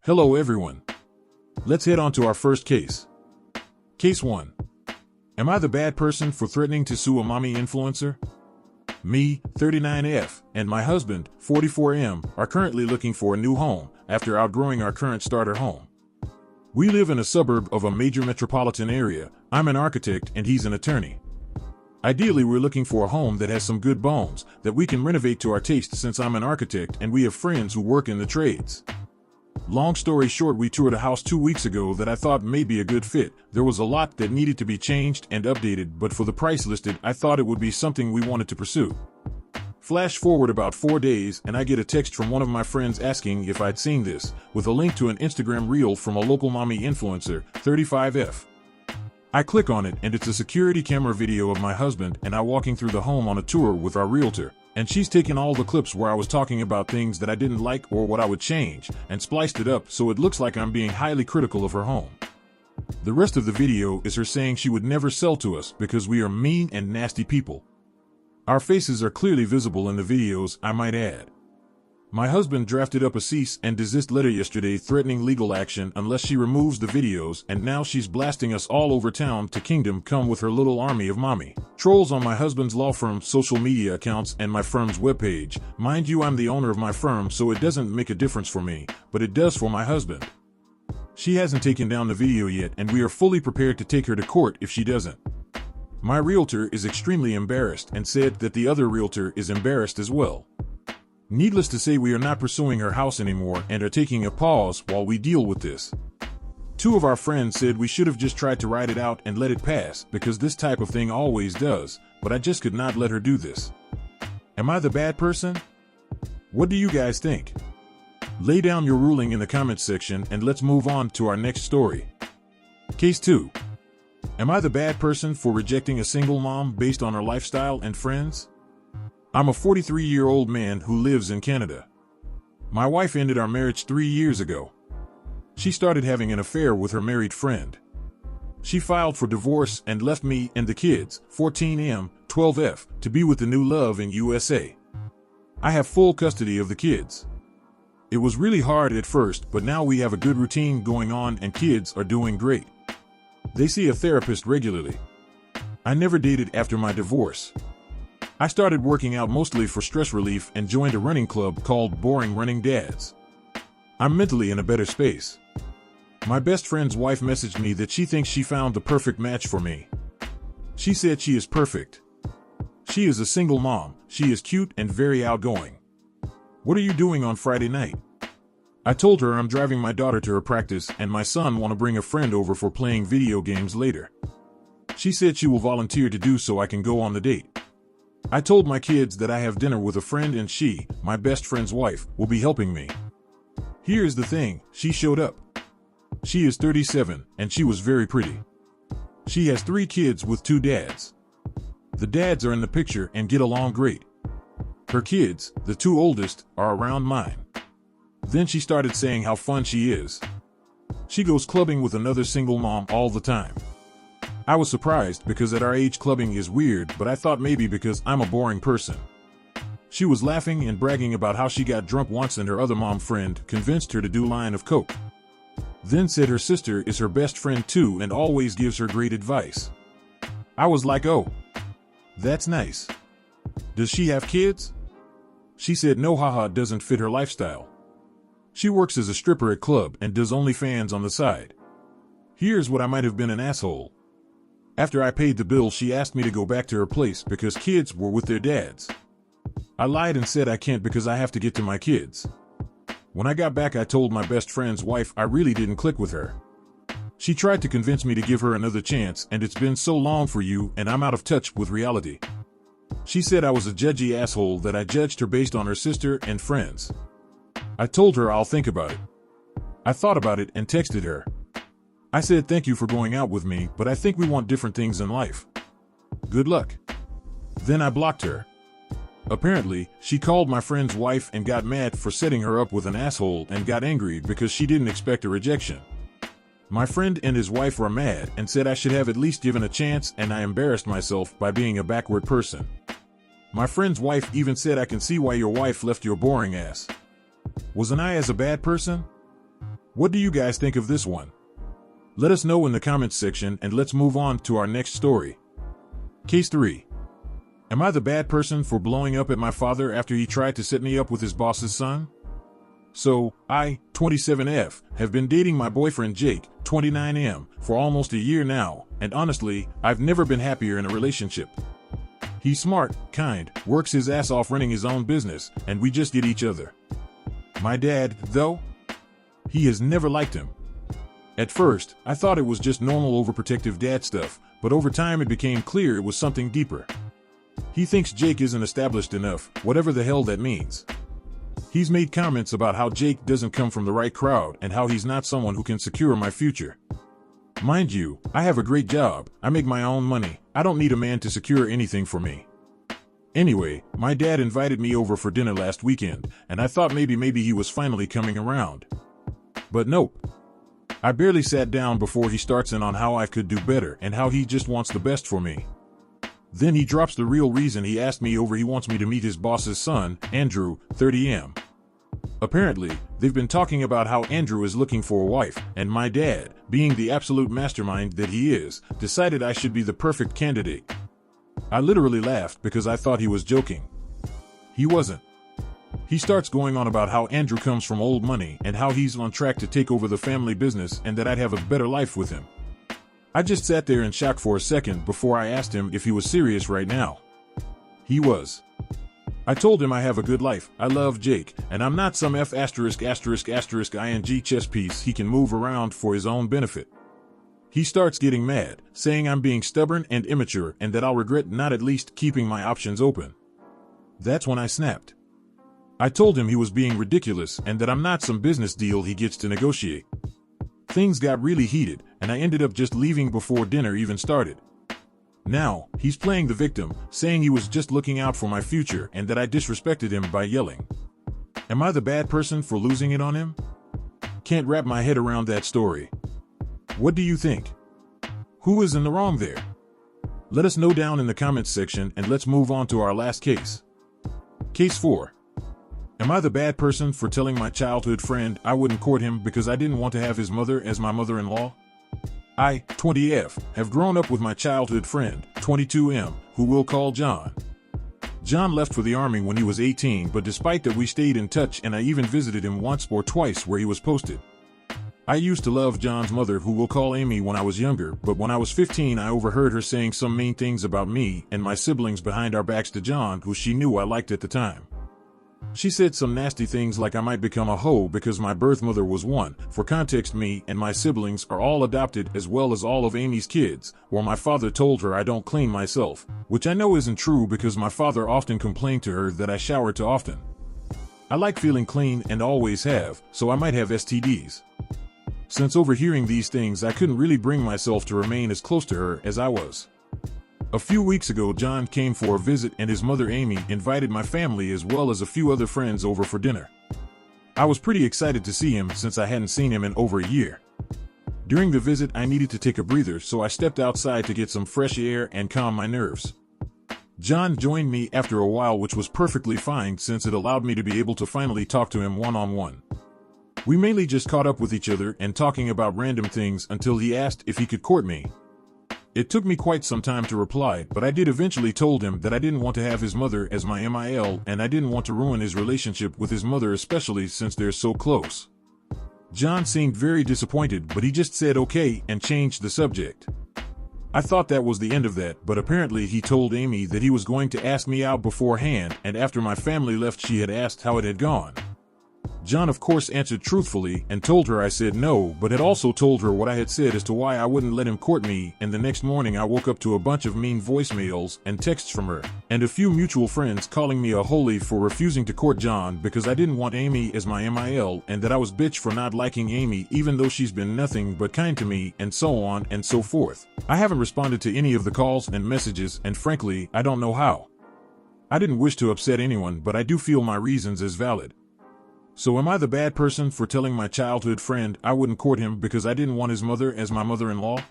Hello everyone. Let's head on to our first case. Case 1. Am I the bad person for threatening to sue a mommy influencer? Me, 39F, and my husband, 44M, are currently looking for a new home after outgrowing our current starter home. We live in a suburb of a major metropolitan area. I'm an architect and he's an attorney. Ideally, we're looking for a home that has some good bones that we can renovate to our taste since I'm an architect and we have friends who work in the trades. Long story short, we toured a house 2 weeks ago that I thought may be a good fit. There was a lot that needed to be changed and updated, but for the price listed, I thought it would be something we wanted to pursue. Flash forward about 4 days and I get a text from one of my friends asking if I'd seen this, with a link to an Instagram reel from a local mommy influencer, 35F. I click on it and it's a security camera video of my husband and I walking through the home on a tour with our realtor. And she's taken all the clips where I was talking about things that I didn't like or what I would change, and spliced it up so it looks like I'm being highly critical of her home. The rest of the video is her saying she would never sell to us because we are mean and nasty people. Our faces are clearly visible in the videos, I might add. My husband drafted up a cease and desist letter yesterday threatening legal action unless she removes the videos, and now she's blasting us all over town to Kingdom Come with her little army of mommy trolls on my husband's law firm's social media accounts and my firm's webpage. Mind you, I'm the owner of my firm, so it doesn't make a difference for me, but it does for my husband. She hasn't taken down the video yet, and we are fully prepared to take her to court if she doesn't. My realtor is extremely embarrassed and said that the other realtor is embarrassed as well. Needless to say, we are not pursuing her house anymore and are taking a pause while we deal with this. 2 of our friends said we should have just tried to ride it out and let it pass because this type of thing always does, but I just could not let her do this. Am I the bad person? What do you guys think? Lay down your ruling in the comments section and let's move on to our next story. Case 2. Am I the bad person for rejecting a single mom based on her lifestyle and friends? I'm a 43-year-old man who lives in Canada. My wife ended our marriage 3 years ago. She started having an affair with her married friend. She filed for divorce and left me and the kids, 14M, 12F, to be with the new love in USA. I have full custody of the kids. It was really hard at first, but now we have a good routine going on and kids are doing great. They see a therapist regularly. I never dated after my divorce. I started working out mostly for stress relief and joined a running club called Boring Running Dads. I'm mentally in a better space. My best friend's wife messaged me that she thinks she found the perfect match for me. She said she is perfect. She is a single mom, she is cute and very outgoing. What are you doing on Friday night? I told her I'm driving my daughter to her practice and my son want to bring a friend over for playing video games later. She said she will volunteer to do so I can go on the date. I told my kids that I have dinner with a friend and she, my best friend's wife, will be helping me. Here's the thing, she showed up. She is 37 and she was very pretty. She has 3 kids with 2 dads. The dads are in the picture and get along great. Her kids, the 2 oldest, are around mine. Then she started saying how fun she is. She goes clubbing with another single mom all the time. I was surprised because at our age clubbing is weird, but I thought maybe because I'm a boring person. She was laughing and bragging about how she got drunk once and her other mom friend convinced her to do line of coke. Then said her sister is her best friend too and always gives her great advice. I was like, oh, that's nice. Does she have kids? She said no, haha, doesn't fit her lifestyle. She works as a stripper at club and does OnlyFans on the side. Here's what I might have been an asshole. After I paid the bill, she asked me to go back to her place because kids were with their dads. I lied and said I can't because I have to get to my kids. When I got back, I told my best friend's wife I really didn't click with her. She tried to convince me to give her another chance, and it's been so long for you and I'm out of touch with reality. She said I was a judgy asshole, that I judged her based on her sister and friends. I told her I'll think about it. I thought about it and texted her. I said thank you for going out with me, but I think we want different things in life. Good luck. Then I blocked her. Apparently, she called my friend's wife and got mad for setting her up with an asshole and got angry because she didn't expect a rejection. My friend and his wife were mad and said I should have at least given a chance, and I embarrassed myself by being a backward person. My friend's wife even said I can see why your wife left your boring ass. Wasn't I as a bad person? What do you guys think of this one? Let us know in the comments section, and let's move on to our next story. Case 3. Am I the bad person for blowing up at my father after he tried to set me up with his boss's son? So, I, 27F, have been dating my boyfriend Jake, 29M, for almost a year now, and honestly, I've never been happier in a relationship. He's smart, kind, works his ass off running his own business, and we just get each other. My dad, though? He has never liked him. At first, I thought it was just normal overprotective dad stuff, but over time it became clear it was something deeper. He thinks Jake isn't established enough, whatever the hell that means. He's made comments about how Jake doesn't come from the right crowd and how he's not someone who can secure my future. Mind you, I have a great job, I make my own money, I don't need a man to secure anything for me. Anyway, my dad invited me over for dinner last weekend, and I thought maybe he was finally coming around. But nope. I barely sat down before he starts in on how I could do better and how he just wants the best for me. Then he drops the real reason he asked me over. He wants me to meet his boss's son, Andrew, 30M. Apparently, they've been talking about how Andrew is looking for a wife, and my dad, being the absolute mastermind that he is, decided I should be the perfect candidate. I literally laughed because I thought he was joking. He wasn't. He starts going on about how Andrew comes from old money and how he's on track to take over the family business and that I'd have a better life with him. I just sat there in shock for a second before I asked him if he was serious right now. He was. I told him I have a good life, I love Jake, and I'm not some ing chess piece he can move around for his own benefit. He starts getting mad, saying I'm being stubborn and immature and that I'll regret not at least keeping my options open. That's when I snapped. I told him he was being ridiculous and that I'm not some business deal he gets to negotiate. Things got really heated, and I ended up just leaving before dinner even started. Now, he's playing the victim, saying he was just looking out for my future and that I disrespected him by yelling. Am I the bad person for losing it on him? Can't wrap my head around that story. What do you think? Who is in the wrong there? Let us know down in the comments section, and let's move on to our last case. Case 4. Am I the bad person for telling my childhood friend I wouldn't court him because I didn't want to have his mother as my mother-in-law? I, 20F, have grown up with my childhood friend, 22M, who we'll call John. John left for the army when he was 18, but despite that we stayed in touch and I even visited him once or twice where he was posted. I used to love John's mother, who we'll call Amy, when I was younger, but when I was 15 I overheard her saying some mean things about me and my siblings behind our backs to John, who she knew I liked at the time. She said some nasty things like I might become a hoe because my birth mother was one. For context, me and my siblings are all adopted as well as all of Amy's kids, or my father told her I don't clean myself, which I know isn't true because my father often complained to her that I shower too often. I like feeling clean and always have, so I might have STDs. Since overhearing these things, I couldn't really bring myself to remain as close to her as I was. A few weeks ago, John came for a visit and his mother Amy invited my family as well as a few other friends over for dinner. I was pretty excited to see him since I hadn't seen him in over a year. During the visit, I needed to take a breather, so I stepped outside to get some fresh air and calm my nerves. John joined me after a while, which was perfectly fine since it allowed me to be able to finally talk to him one-on-one. We mainly just caught up with each other and talking about random things until he asked if he could court me. It took me quite some time to reply, but I did eventually told him that I didn't want to have his mother as my MIL and I didn't want to ruin his relationship with his mother, especially since they're so close. John seemed very disappointed, but he just said okay and changed the subject. I thought that was the end of that, but apparently he told Amy that he was going to ask me out beforehand, and after my family left she had asked how it had gone. John of course answered truthfully and told her I said no, but had also told her what I had said as to why I wouldn't let him court me, and the next morning I woke up to a bunch of mean voicemails and texts from her, and a few mutual friends calling me a holy for refusing to court John because I didn't want Amy as my MIL, and that I was bitch for not liking Amy even though she's been nothing but kind to me, and so on and so forth. I haven't responded to any of the calls and messages, and frankly, I don't know how. I didn't wish to upset anyone, but I do feel my reasons as valid. So am I the bad person for telling my childhood friend I wouldn't court him because I didn't want his mother as my mother-in-law?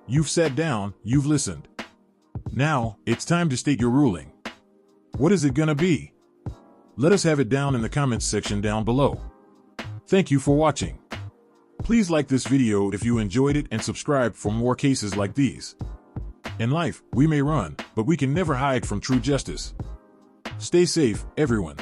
You've sat down, you've listened. Now, it's time to state your ruling. What is it gonna be? Let us have it down in the comments section down below. Thank you for watching. Please like this video if you enjoyed it and subscribe for more cases like these. In life, we may run, but we can never hide from true justice. Stay safe, everyone.